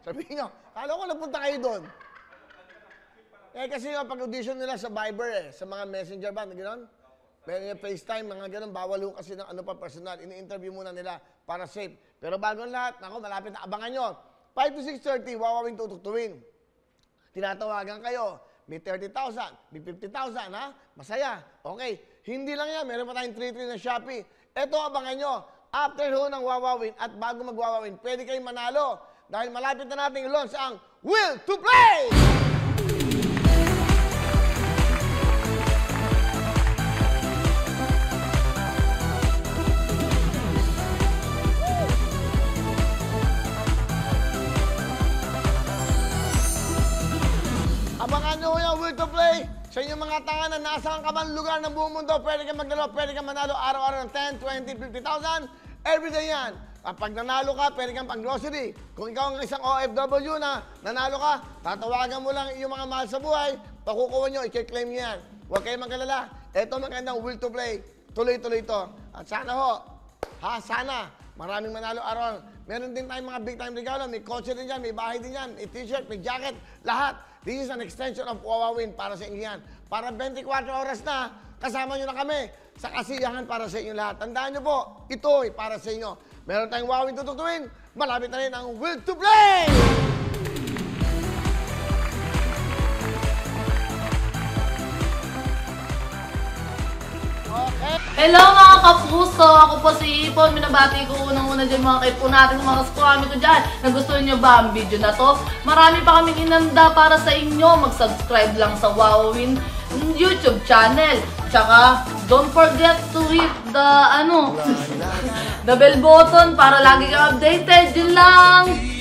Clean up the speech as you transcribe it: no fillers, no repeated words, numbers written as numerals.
Sabihin nyo, kala ko napunta kayo doon. Eh kasi yung pag-audition nila sa Viber sa mga messenger ba, gano'n? May FaceTime, mga gano'n, bawal ho kasi ng personal. Ini-interview muna nila para safe. Pero bago ang lahat, ako, malapit na abangan nyo. 5 to 6:30, wawawing tutuktuin. Tinatawagan kayo. May 30,000, may 50,000, ha? Masaya. Okay. Hindi lang yan. Meron pa tayong 3-3 na Shopee. Ito, abangan nyo. After ho ng wawawin at bago magwawawin, pwede kayong manalo. Dahil malapit na natin i-launch ang Will to Play! Abangan nyo yung Will to Play sa inyong mga tanga na nasa ka man lugar ng buong mundo. Pwede kang maglaro, pwede kang manalo araw-araw ng 10, 20, 50,000. Everyday yan. Kapag nanalo ka, pwede kang pang-grocery. Kung ikaw ang isang OFW na nanalo ka, tatawagan mo lang iyong mga mahal sa buhay, pakukuha nyo, i-claim nyo yan. Huwag kayong magkalala. Ito magandang Will to Play. Tuloy-tuloy ito. At sana ho, sana, maraming manalo araw. Meron din tayong mga big time regalo. May kotse din yan, may bahay din yan, may t-shirt, may jacket, lahat. This is an extension of Wawawin para sa inyo yan. Para 24 oras na, kasama nyo na kami sa kasiyahan para sa inyo lahat. Tandaan nyo po, ito ay para sa inyo. Meron tayong Wawawin tutuktuin, malapit na rin ang Will to Play! Okay. Hello mga kapuso! Ako po si Ipon. Minabati ko unang-una dyan mga kaipo natin, mga kaskwami ko dyan. Nagustuhan nyo ba ang video na to? Marami pa kaming inanda para sa inyo. Mag-subscribe lang sa Wawawin YouTube channel. Tsaka, don't forget to hit the, the bell button para lagi kang updated. Yun lang!